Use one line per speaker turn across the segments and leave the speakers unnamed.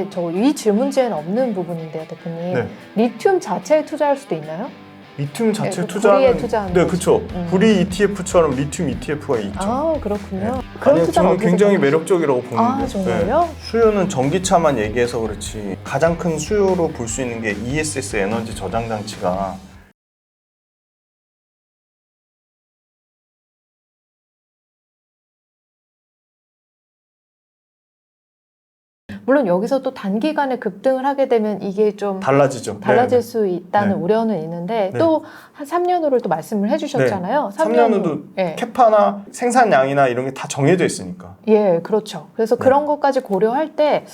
사실 저 이 질문지에는 없는 부분인데요, 대표님.
네.
리튬 자체에 투자할 수도 있나요?
리튬 자체
그
투자는
투자하는
네,
거죠.
그렇죠. 구리 ETF처럼 리튬 ETF가 있죠.
아, 그렇군요.
네.
그런
아니요,
투자가
저는
어디서
굉장히
가능하죠?
매력적이라고 보는데.
아, 정말요?
수요는 전기차만 얘기해서 그렇지 가장 큰 수요로 볼 수 있는 게 ESS 에너지 저장 장치가
물론 여기서 또 단기간에 급등을 하게 되면 이게 좀
달라지죠.
달라질
네,
수 있다는
네.
우려는 있는데
네.
또 한 3년 후를 또 말씀을 해주셨잖아요.
3년 후도
예.
캐파나 생산량이나 이런 게 다 정해져 있으니까.
예, 그렇죠. 그래서
네.
그런 것까지 고려할 때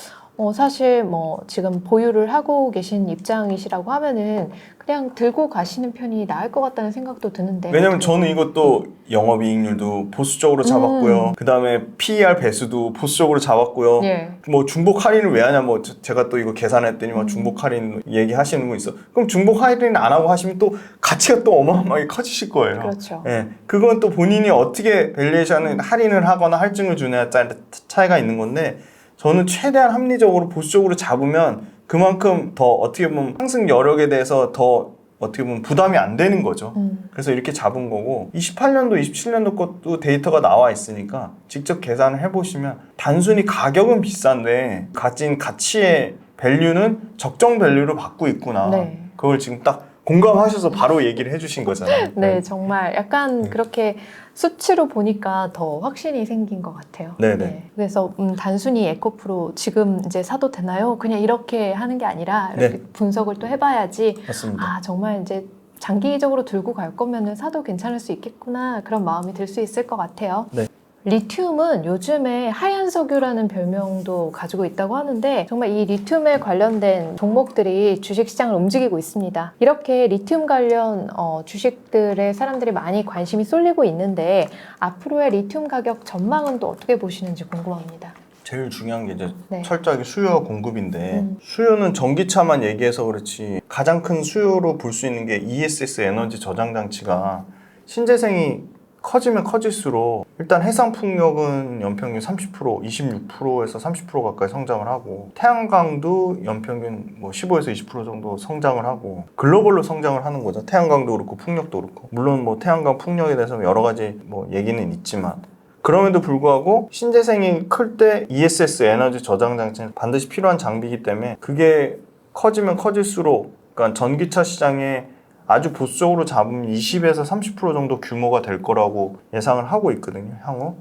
사실 뭐 지금 보유를 하고 계신 입장이시라고 하면은 그냥 들고 가시는 편이 나을 것 같다는 생각도 드는데.
왜냐면
어떻게
저는 이것도 영업이익률도 보수적으로 잡았고요. 그 다음에 PER 배수도 보수적으로 잡았고요.
예.
뭐 중복 할인을 왜 하냐, 뭐 제가 또 이거 계산했더니 막 중복 할인 얘기하시는 분 있어. 그럼 중복 할인 안 하고 하시면 또 가치가 또 어마어마하게 커지실 거예요.
그렇죠.
예, 그건 또 본인이 어떻게 밸류에이션을 할인을 하거나 할증을 주느냐에 따라 차이가 있는 건데, 저는 최대한 합리적으로 보수적으로 잡으면 그만큼 더 어떻게 보면 상승 여력에 대해서 더 어떻게 보면 부담이 안 되는 거죠. 그래서 이렇게 잡은 거고, 28년도, 27년도 것도 데이터가 나와 있으니까 직접 계산을 해보시면 단순히 가격은 비싼데 가진 가치의 밸류는 적정 밸류로 받고 있구나.
네.
그걸 지금 딱 공감하셔서 바로 얘기를 해주신 거잖아요.
네, 정말 약간
네.
그렇게 수치로 보니까 더 확신이 생긴 것 같아요.
네네.
네. 그래서 단순히 에코프로 지금 이제 사도 되나요? 그냥 이렇게 하는 게 아니라 이렇게
네.
분석을 또 해봐야지.
맞습니다.
아, 정말 이제 장기적으로 들고 갈 거면은 사도 괜찮을 수 있겠구나, 그런 마음이 들 수 있을 것 같아요.
네.
리튬은 요즘에 하얀 석유라는 별명도 가지고 있다고 하는데, 정말 이 리튬에 관련된 종목들이 주식시장을 움직이고 있습니다. 이렇게 리튬 관련 주식들에 사람들이 많이 관심이 쏠리고 있는데, 앞으로의 리튬 가격 전망은 또 어떻게 보시는지 궁금합니다.
제일 중요한 게 이제
네.
철저하게 수요와 공급인데, 수요는 전기차만 얘기해서 그렇지 가장 큰 수요로 볼 수 있는 게 ESS 에너지 저장 장치가 신재생이 커지면 커질수록 일단 해상풍력은 연평균 30%, 26%에서 30% 가까이 성장을 하고, 태양광도 연평균 뭐 15에서 20% 정도 성장을 하고, 글로벌로 성장을 하는 거죠. 태양광도 그렇고 풍력도 그렇고. 물론 뭐 태양광 풍력에 대해서 여러 가지 뭐 얘기는 있지만, 그럼에도 불구하고 신재생이 클 때 ESS 에너지 저장 장치는 반드시 필요한 장비이기 때문에, 그게 커지면 커질수록 그러니까 전기차 시장에 아주 보수적으로 잡으면 20에서 30% 정도 규모가 될 거라고 예상을 하고 있거든요, 향후.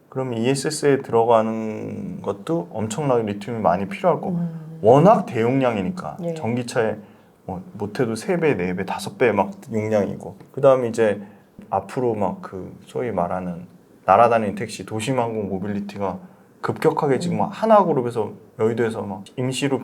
그러면 ESS에 들어가는 것도 엄청나게 리튬이 많이 필요할 거고, 워낙 대용량이니까.
예.
전기차에 뭐 못해도 3배, 4배, 5배 막 용량이고, 그 다음에 이제 앞으로 막 그 소위 말하는 날아다니는 택시, 도심항공 모빌리티가 급격하게 지금 하나그룹에서 여의도에서 막 임시로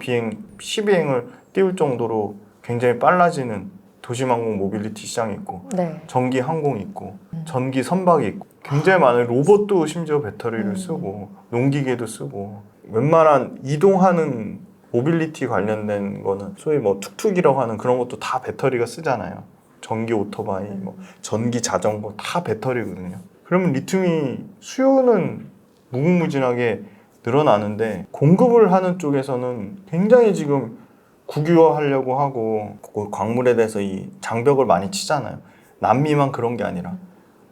시비행을 띄울 정도로 굉장히 빨라지는 도심항공 모빌리티 시장이 있고,
네.
전기 항공이 있고, 전기 선박이 있고, 굉장히 많은 로봇도 심지어 배터리를 쓰고, 농기계도 쓰고, 웬만한 이동하는 모빌리티 관련된 거는 소위 뭐 툭툭이라고 하는 그런 것도 다 배터리가 쓰잖아요. 전기 오토바이, 뭐 전기 자전거 다 배터리거든요. 그러면 리튬이 수요는 무궁무진하게 늘어나는데, 공급을 하는 쪽에서는 굉장히 지금 국유화하려고 하고, 그 광물에 대해서 이 장벽을 많이 치잖아요. 남미만 그런 게 아니라,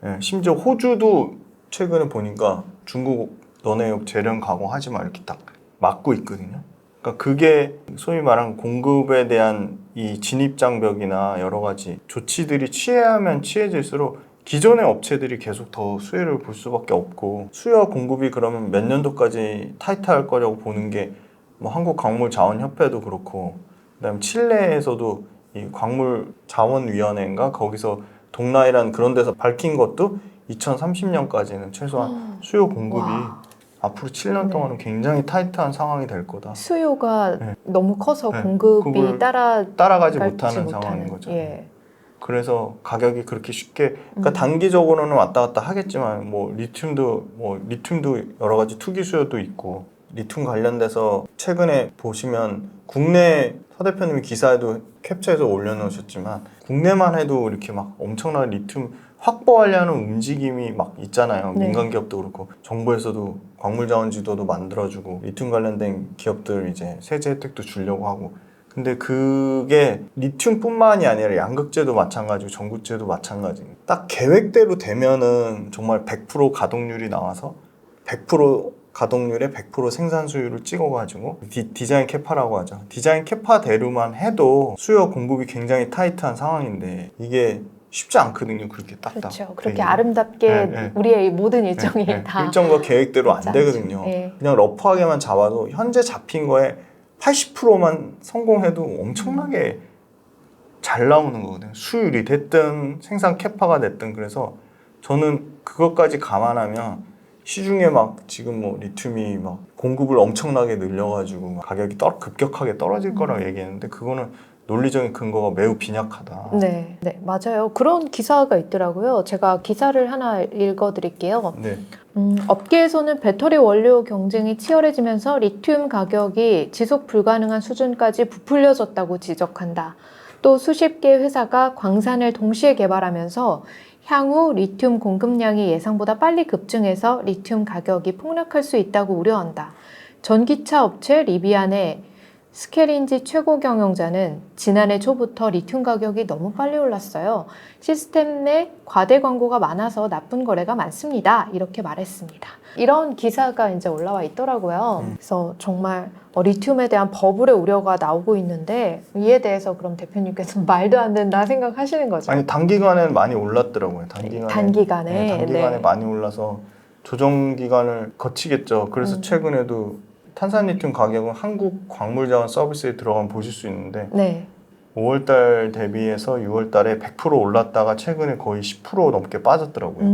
예, 심지어 호주도 최근에 보니까 중국 너네 재련 가공하지 마 이렇게 딱 막고 있거든요. 그러니까 그게 소위 말하는 공급에 대한 이 진입 장벽이나 여러 가지 조치들이 취해야면 취해질수록 기존의 업체들이 계속 더 수혜를 볼 수밖에 없고, 수요와 공급이 그러면 몇 년도까지 타이트할 거라고 보는 게 뭐 한국광물자원협회도 그렇고, 그다음에 칠레에서도 이 광물자원위원회인가 거기서 동라이라는 그런 데서 밝힌 것도 2030년까지는 최소한 수요 공급이 앞으로 7년 동안은 굉장히 타이트한 상황이 될 거다.
수요가
네.
너무 커서
네.
공급이
따라가지 못하는 상황인 거죠.
예.
그래서 가격이 그렇게 쉽게, 그러니까 단기적으로는 왔다 갔다 하겠지만, 뭐 리튬도 여러 가지 투기 수요도 있고, 리튬 관련돼서 최근에 보시면 국내 서 대표님이 기사에도 캡처해서 올려놓으셨지만, 국내만 해도 이렇게 막 엄청난 리튬 확보하려는 움직임이 막 있잖아요.
네.
민간 기업도 그렇고 정부에서도 광물자원 지도도 만들어주고 리튬 관련된 기업들 이제 세제 혜택도 주려고 하고. 근데 그게 리튬뿐만이 아니라 양극재도 마찬가지고 전구재도 마찬가지. 딱 계획대로 되면은 정말 100% 가동률이 나와서 100% 가동률에 100% 생산 수율을 찍어가지고 디자인 캐파라고 하죠. 디자인 캐파대로만 해도 수요 공급이 굉장히 타이트한 상황인데 이게 쉽지 않거든요. 그렇게 딱딱.
그렇죠. 그렇게
되기가.
아름답게
네, 네.
우리의 모든 일정이
네, 네.
다
일정과 계획대로 안
맞지
되거든요.
않죠. 네.
그냥 러프하게만 잡아도 현재 잡힌 거에 80%만 성공해도 엄청나게 잘 나오는 거거든요. 수율이 됐든 생산 캐파가 됐든. 그래서 저는 그것까지 감안하면 시중에 막 지금 뭐 리튬이 막 공급을 엄청나게 늘려가지고 막 가격이 급격하게 떨어질 거라고 얘기했는데 그거는 논리적인 근거가 매우 빈약하다.
네, 네, 맞아요. 그런 기사가 있더라고요. 제가 기사를 하나 읽어드릴게요.
네.
업계에서는 배터리 원료 경쟁이 치열해지면서 리튬 가격이 지속 불가능한 수준까지 부풀려졌다고 지적한다. 또 수십 개 회사가 광산을 동시에 개발하면서 향후 리튬 공급량이 예상보다 빨리 급증해서 리튬 가격이 폭락할 수 있다고 우려한다. 전기차 업체 리비안의 스케린지 최고 경영자는 지난해 초부터 리튬 가격이 너무 빨리 올랐어요. 시스템 내 과대 광고가 많아서 나쁜 거래가 많습니다. 이렇게 말했습니다. 이런 기사가 이제 올라와 있더라고요. 그래서 정말 리튬에 대한 버블의 우려가 나오고 있는데 이에 대해서 그럼 대표님께서 말도 안 된다 생각하시는 거죠?
아니 단기간에는 많이 올랐더라고요. 단기간에
네.
많이 올라서 조정 기간을 거치겠죠. 그래서 최근에도 탄산 리튬 가격은 한국 광물자원 서비스에 들어가면 보실 수 있는데
네.
5월달 대비해서 6월달에 100% 올랐다가 최근에 거의 10% 넘게 빠졌더라고요.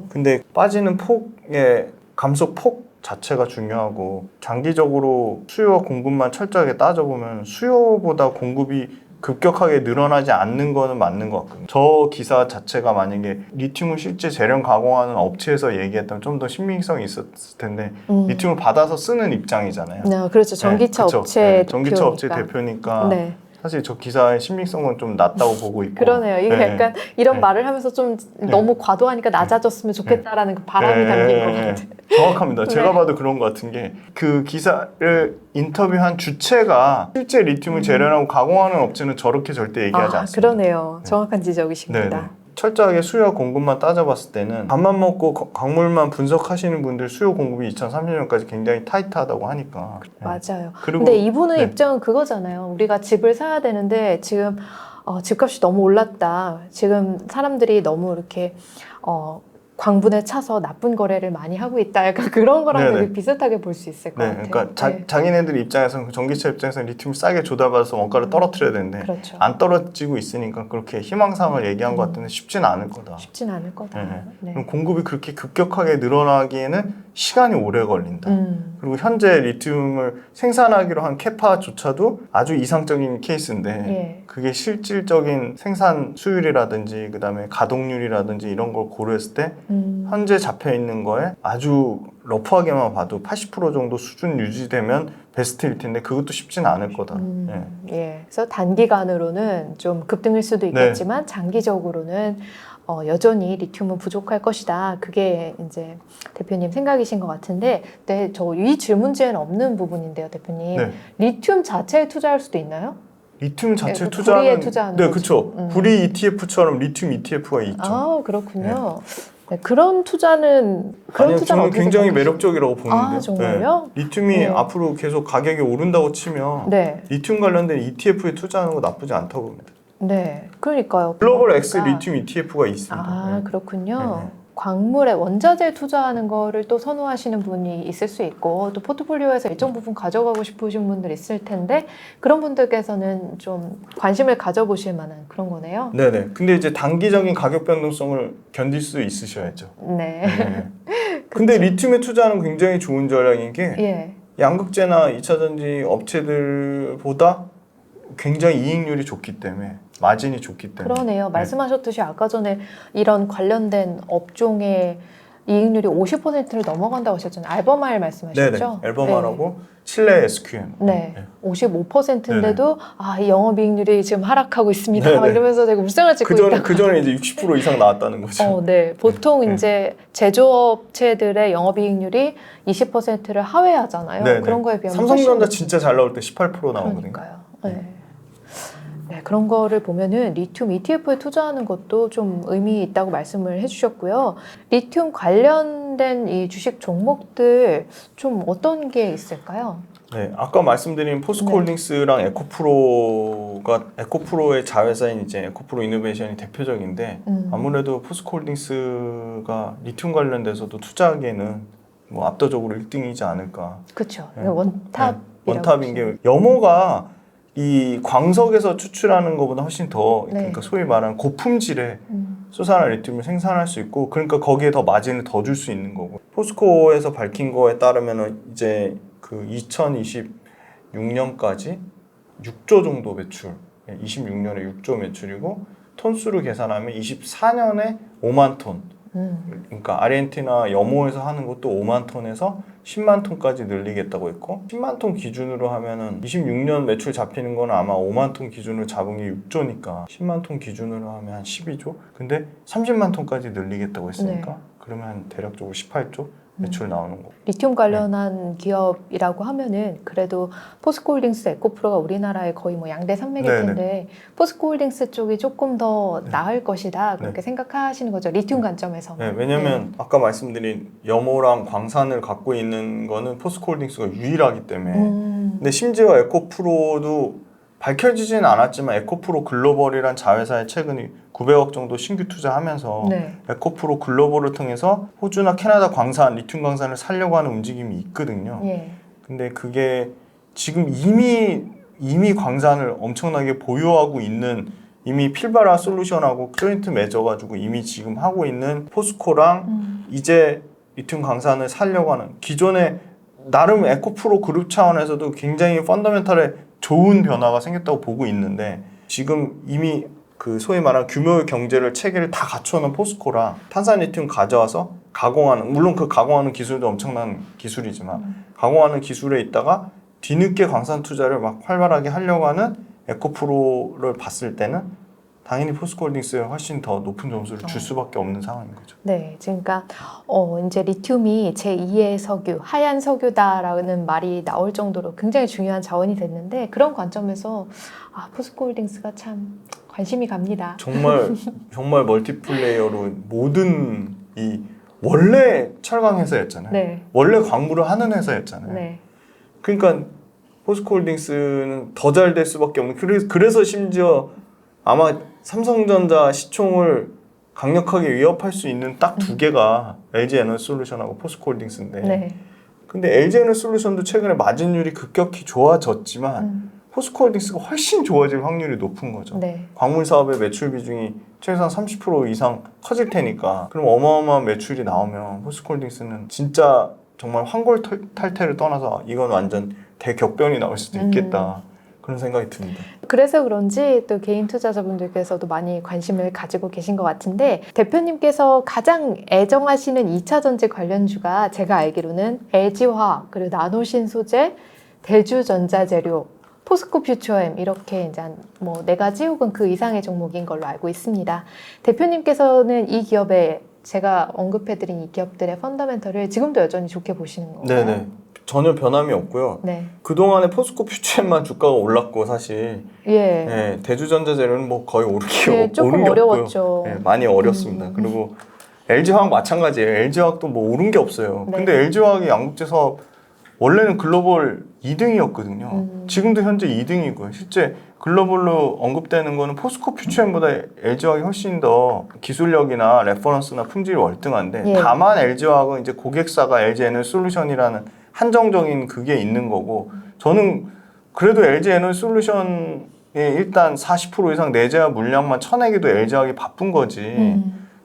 근데 빠지는 폭의 감속 폭 자체가 중요하고 장기적으로 수요와 공급만 철저하게 따져보면 수요보다 공급이 급격하게 늘어나지 않는 거는 맞는 것 같거든요. 저 기사 자체가 만약에 리튬을 실제 재련 가공하는 업체에서 얘기했다면 좀 더 신빙성이 있었을 텐데 리튬을 받아서 쓰는 입장이잖아요.
네, 그렇죠. 전기차
그쵸.
업체
전기차 업체
대표니까.
대표니까
네.
사실 저 기사의 신빙성은 좀 낮다고 보고 있고.
그러네요. 이게
네.
약간 이런
네.
말을 하면서 좀 너무 과도하니까 낮아졌으면 좋겠다라는 그 바람이 담긴 것 같아요.
정확합니다. 제가
네.
봐도 그런 것 같은 게 그 기사를 인터뷰한 주체가 실제 리튬을 재련하고 가공하는 업체는 저렇게 절대 얘기하지 않습니다.
그러네요. 정확한 지적이십니다.
네네. 철저하게 수요와 공급만 따져봤을 때는 밥만 먹고 광물만 분석하시는 분들 수요 공급이 2030년까지 굉장히 타이트하다고 하니까.
맞아요.
그리고
근데 이분의
네.
입장은 그거잖아요. 우리가 집을 사야 되는데 지금 집값이 너무 올랐다. 지금 사람들이 너무 이렇게 광분에 차서 나쁜 거래를 많이 하고 있다. 약간 그런 거랑
네네.
되게 비슷하게 볼 수 있을 것
네,
같아요.
그러니까 자기네들 입장에서는 전기차 입장에서는 리튬을 싸게 조달받아서 원가를 떨어뜨려야 되는데
그렇죠.
안 떨어지고 있으니까 그렇게 희망사항을 얘기한 것 같은데 쉽지는 않을 거다.
쉽진 않을 거다.
네.
네.
그럼 공급이 그렇게 급격하게 늘어나기에는 시간이 오래 걸린다. 그리고 현재 리튬을 생산하기로 한 캐파조차도 아주 이상적인 케이스인데
예.
그게 실질적인 생산 수율이라든지 그다음에 가동률이라든지 이런 걸 고려했을 때 현재 잡혀 있는 거에 아주 러프하게만 봐도 80% 정도 수준 유지되면 베스트일 텐데 그것도 쉽지는 않을 거다.
예. 그래서 단기간으로는 좀 급등일 수도 있겠지만 장기적으로는 여전히 리튬은 부족할 것이다. 그게 이제 대표님 생각이신 것 같은데, 네, 저 이 질문지에는 없는 부분인데요, 대표님.
네.
리튬 자체에 투자할 수도 있나요?
리튬 자체
네,
투자는
구리에 투자하는
네,
거죠.
그렇죠. 구리 ETF처럼 리튬 ETF가 있죠.
아, 그렇군요. 네, 그런 투자는
아니요,
투자는
저는
어떻게
굉장히
생각하세요?
매력적이라고 보는데요.
아, 정말요?
네. 리튬이
네.
앞으로 계속 가격이 오른다고 치면
네,
리튬 관련된 ETF에 투자하는 거 나쁘지 않다고 봅니다.
네, 그러니까요.
글로벌 엑스
그러니까.
리튬 ETF가 있습니다.
아, 그렇군요.
네.
광물에 원자재 투자하는 거를 또 선호하시는 분이 있을 수 있고 또 포트폴리오에서 일정 부분 가져가고 싶으신 분들 있을 텐데 그런 분들께서는 좀 관심을 가져보실 만한 그런 거네요.
네네. 근데 이제 단기적인 가격 변동성을 견딜 수 있으셔야죠.
네.
네. 근데 리튬에 투자하는 굉장히 좋은 전략인 게
예.
양극재나 2차전지 업체들보다 굉장히 이익률이 좋기 때문에 마진이 좋기 때문에
그러네요. 말씀하셨듯이 아까 전에 이런 관련된 업종에 이익률이 50%를 넘어간다고 하셨잖아요. 알버마일 말씀하셨죠?
네네. 앨범하라고 칠레 SQM.
네. 55%인데도 이 영업이익률이 지금 하락하고 있습니다. 막
네네.
이러면서 되게 울상을 찍고 있다.
그 전에 이제 60% 이상 나왔다는 거죠.
네. 보통
네.
이제 제조업체들의 영업이익률이 20%를 하회하잖아요.
네네.
그런 거에 비하면
삼성전자
훨씬-
진짜 잘 나올 때 18% 나오거든요.
그러니까요. 네. 네, 그런 거를 보면은 리튬 ETF에 투자하는 것도 좀 의미 있다고 말씀을 해주셨고요. 리튬 관련된 이 주식 종목들 좀 어떤 게 있을까요?
네, 아까 말씀드린 포스코홀딩스랑 에코프로의 자회사인 이제 에코프로 이노베이션이 대표적인데 아무래도 포스코홀딩스가 리튬 관련돼서도 투자하기에는 뭐 압도적으로 1등이지 않을까.
그렇죠.
네.
원탑.
원탑인 게 염호가 이 광석에서 추출하는 것보다 훨씬 더
네.
그러니까 소위 말하는 고품질의 수산화 리튬을 생산할 수 있고 그러니까 거기에 더 마진을 더 줄 수 있는 거고 포스코에서 밝힌 거에 따르면은 이제 그 2026년까지 6조 정도 매출 26년에 6조 매출이고 톤수로 계산하면 24년에 5만 톤 그러니까 아르헨티나 염호에서 하는 것도 5만 톤에서 10만 톤까지 늘리겠다고 했고 10만 톤 기준으로 하면은 26년 매출 잡히는 거는 아마 5만 톤 기준으로 잡은 게 6조니까 10만 톤 기준으로 하면 한 12조? 근데 30만 톤까지 늘리겠다고 했으니까
네.
그러면 대략적으로 18조 매출 나오는 거고.
리튬 관련한 기업이라고 하면은 그래도 포스코홀딩스, 에코프로가 우리나라의 거의 뭐 양대 산맥일
네네.
텐데 포스코홀딩스 쪽이 조금 더
네.
나을 것이다 그렇게 생각하시는 거죠. 리튬 관점에서.
네, 왜냐면 아까 말씀드린 염호랑 광산을 갖고 있는 거는 포스코홀딩스가 유일하기 때문에 근데 심지어 에코프로도 밝혀지진 않았지만 에코프로 글로벌이란 자회사에 최근에 900억 정도 신규 투자하면서
네.
에코프로 글로벌을 통해서 호주나 캐나다 광산, 리튬 광산을 살려고 하는 움직임이 있거든요.
예.
근데 그게 지금 이미 광산을 엄청나게 보유하고 있는 이미 필바라 솔루션하고 조인트 맺어가지고 이미 지금 하고 있는 포스코랑 이제 리튬 광산을 살려고 하는 기존에 나름 에코프로 그룹 차원에서도 굉장히 펀더멘탈에 좋은 변화가 생겼다고 보고 있는데 지금 이미 그 소위 말하는 규모의 경제를 체계를 다 갖춰놓은 포스코랑 탄산 리튬 가져와서 가공하는 물론 그 가공하는 기술도 엄청난 기술이지만 가공하는 기술에 있다가 뒤늦게 광산 투자를 막 활발하게 하려고 하는 에코프로를 봤을 때는 당연히 포스코홀딩스에 훨씬 더 높은 점수를 줄 수밖에 없는 상황인 거죠.
네, 그러니까 이제 리튬이 제2의 석유, 하얀 석유다라는 말이 나올 정도로 굉장히 중요한 자원이 됐는데 그런 관점에서 포스코홀딩스가 참 관심이 갑니다.
정말 멀티플레이어로 모든 이 원래 철강 회사였잖아요.
네.
원래 광물을 하는 회사였잖아요.
네.
그러니까 포스코홀딩스는 더 잘 될 수밖에 없는 그래서 심지어 아마 삼성전자 시총을 강력하게 위협할 수 있는 딱 두 개가 LG 에너지솔루션하고 포스코홀딩스인데
네.
근데 LG 에너지솔루션도 최근에 마진율이 급격히 좋아졌지만 포스코홀딩스가 훨씬 좋아질 확률이 높은 거죠.
네.
광물 사업의 매출 비중이 최소한 30% 이상 커질 테니까 그럼 어마어마한 매출이 나오면 포스코홀딩스는 진짜 정말 환골탈태를 떠나서 이건 완전 대격변이 나올 수도 있겠다. 그런 생각이 듭니다.
그래서 그런지 또 개인 투자자분들께서도 많이 관심을 가지고 계신 것 같은데 대표님께서 가장 애정하시는 2차 전지 관련주가 제가 알기로는 LG화학, 그리고 나노신소재, 대주전자재료, 포스코퓨처엠 이렇게 이제 뭐 4가지 혹은 그 이상의 종목인 걸로 알고 있습니다. 대표님께서는 이 기업에 제가 언급해드린 이 기업들의 펀더멘털을 지금도 여전히 좋게 보시는 건가요?
네네. 전혀 변함이 없고요.
네.
그동안에 포스코퓨처엠만 주가가 올랐고 사실
예.
대주전자재료는 뭐 거의 오른 게
네, 조금
오른 게
어려웠죠.
없고요. 많이 어렵습니다. 그리고 LG화학 마찬가지예요. LG화학도 뭐 오른 게 없어요.
네.
근데 LG화학의 양극재 사업 원래는 글로벌 2등이었거든요. 지금도 현재 2등이고요. 실제 글로벌로 언급되는 거는 포스코퓨처엠보다 LG화학이 훨씬 더 기술력이나 레퍼런스나 품질이 월등한데
예.
다만 LG화학은 이제 고객사가 LG 에너지솔루션이라는 한정적인 그게 있는 거고 저는 그래도 LG 에너지솔루션에 일단 40% 이상 내재화 물량만 쳐내기도 LG화학이 바쁜 거지.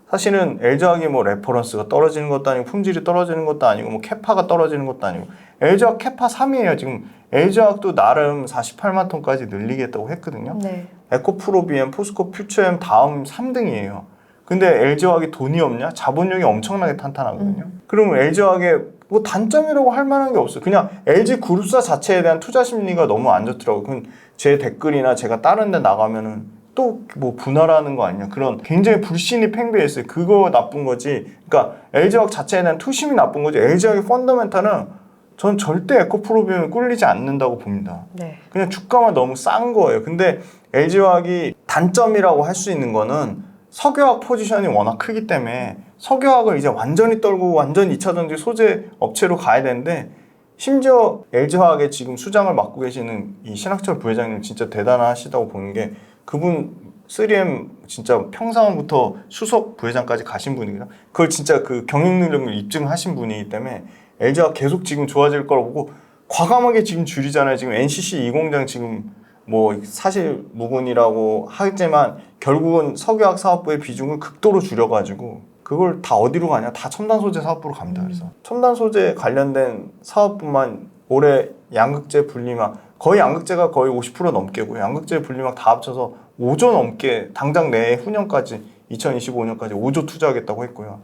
사실은 LG화학이 뭐 레퍼런스가 떨어지는 것도 아니고 품질이 떨어지는 것도 아니고 뭐 캐파가 떨어지는 것도 아니고 LG화학 캐파 3위예요. 지금 LG화학도 나름 48만 톤까지 늘리겠다고 했거든요.
네.
에코프로 BM, 포스코퓨처엠 다음 3등이에요. 근데 LG화학이 돈이 없냐? 자본력이 엄청나게 탄탄하거든요. 그러면 LG화학에 뭐 단점이라고 할 만한 게 없어요. 그냥 LG 그룹사 자체에 대한 투자 심리가 너무 안 좋더라고요. 그럼 제 댓글이나 제가 다른 데 나가면은 또 뭐 분할하는 거 아니냐. 그런 굉장히 불신이 팽배했어요. 그거 나쁜 거지. 그러니까 LG화학 자체에 대한 투심이 나쁜 거지. LG화학의 펀더멘탈은 전 절대 에코프로비움에 꿀리지 않는다고 봅니다.
네.
그냥 주가만 너무 싼 거예요. 근데 LG화학이 단점이라고 할 수 있는 거는 석유화학 포지션이 워낙 크기 때문에 석유화학을 이제 완전히 떨고 완전 2차전지 소재 업체로 가야 되는데 심지어 LG화학의 지금 수장을 맡고 계시는 이 신학철 부회장님 진짜 대단하시다고 보는 게 그분 3M 진짜 평상원부터 수석 부회장까지 가신 분이거든요. 그걸 진짜 그 경영 능력을 입증하신 분이기 때문에 LG화학 계속 지금 좋아질 거라고 보고 과감하게 지금 줄이잖아요. 지금 NCC 2공장 지금 뭐 사실 무근이라고 하지만 결국은 석유화학 사업부의 비중을 극도로 줄여가지고 그걸 다 어디로 가냐? 다 첨단 소재 사업부로 갑니다. 그래서 첨단 소재 관련된 사업부만 올해 양극재 분리막 거의 양극재가 거의 50% 넘게고요. 양극재 분리막 다 합쳐서 5조 넘게 당장 내해 후년까지 2025년까지 5조 투자하겠다고 했고요.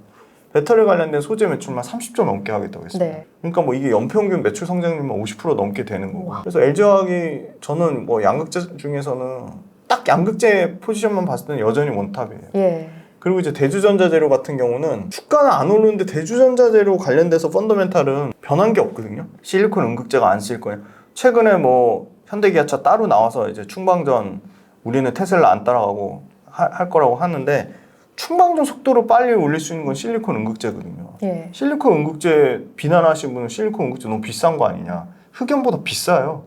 배터리 관련된 소재 매출만 30조 넘게 하겠다고 했습니다.
네.
그러니까 뭐 이게 연평균 매출 성장률만 50% 넘게 되는 거고.
우와.
그래서 LG화학이 저는 뭐 양극재 중에서는 딱 양극재 포지션만 봤을 때는 여전히 원탑이에요.
예.
그리고 이제 대주전자재료 같은 경우는 주가는 안 오르는데 대주전자재료 관련돼서 펀더멘탈은 변한 게 없거든요. 실리콘 음극재가 안 쓸 거예요. 최근에 뭐 현대기아차 따로 나와서 이제 충방전 우리는 테슬라 안 따라가고 할 거라고 하는데 충방전 속도로 빨리 올릴 수 있는 건 실리콘 음극재거든요.
예.
실리콘 음극재 비난하시는 분은 실리콘 음극재 너무 비싼 거 아니냐. 흑연보다 비싸요.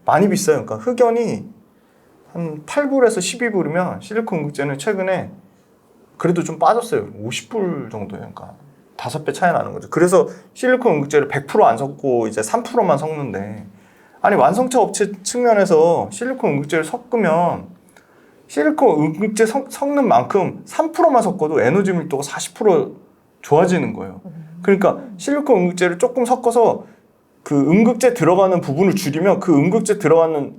많이 비싸요. 그러니까 흑연이 한 8불에서 12불이면 실리콘 음극재는 최근에 그래도 좀 빠졌어요. 50불 정도예요. 그러니까 5배 차이 나는 거죠. 그래서 실리콘 음극재를 100% 안 섞고 이제 3%만 섞는데 아니 완성차 업체 측면에서 실리콘 음극재를 섞으면 실리콘 음극재 섞는 만큼 3%만 섞어도 에너지 밀도가 40% 좋아지는 거예요. 그러니까 실리콘 음극재를 조금 섞어서 그 음극재 들어가는 부분을 줄이면 그 음극재 들어가는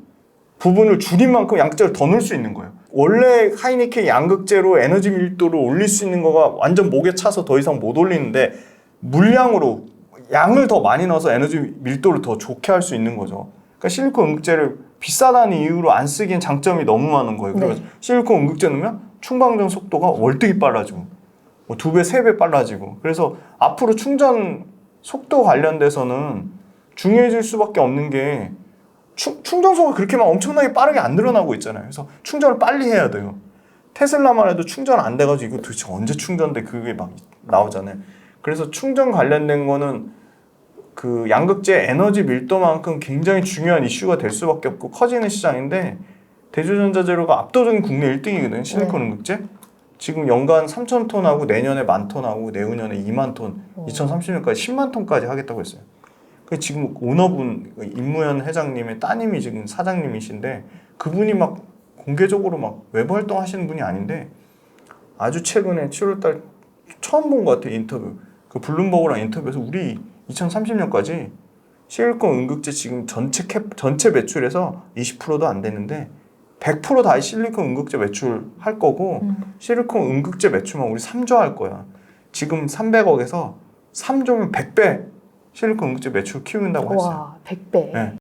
부분을 줄인 만큼 양극재를 더 넣을 수 있는 거예요. 원래 하이니케 양극재로 에너지 밀도를 올릴 수 있는 거가 완전 목에 차서 더 이상 못 올리는데 물량으로 양을 더 많이 넣어서 에너지 밀도를 더 좋게 할 수 있는 거죠. 그러니까 실리콘 음극재를 비싸다는 이유로 안 쓰기엔 장점이 너무 많은 거예요. 그래서
네.
실리콘 음극재 넣으면 충방전 속도가 월등히 빨라지고 뭐 2배, 3배 빨라지고 그래서 앞으로 충전 속도 관련돼서는 중요해질 수밖에 없는 게 충전소가 그렇게 막 엄청나게 빠르게 안 늘어나고 있잖아요. 그래서 충전을 빨리 해야 돼요. 테슬라만 해도 충전 안 돼가지고 이거 도대체 언제 충전돼 그게 막 나오잖아요. 그래서 충전 관련된 거는 그 양극재 에너지 밀도만큼 굉장히 중요한 이슈가 될 수밖에 없고 커지는 시장인데 대주전자재료가 압도적인 국내 1등이거든요. 실리콘 음극재. 지금 연간 3,000톤하고 내년에 10,000톤하고 내후년에 2만 톤, 2030년까지 10만 톤까지 하겠다고 했어요. 지금 오너분 임무현 회장님의 따님이 지금 사장님이신데 그분이 막 공개적으로 막 외부 활동하시는 분이 아닌데 아주 최근에 7월달 처음 본 것 같아요. 인터뷰. 그 블룸버그랑 인터뷰에서 우리 2030년까지 실리콘 음극재 지금 전체 매출에서 20%도 안 되는데 100% 다 실리콘 음극재 매출 할 거고 실리콘 음극재 매출만 우리 3조 할 거야. 지금 300억에서 3조면 100배 실리콘 음극재 매출 키운다고 했어요.
와, 100배.
네.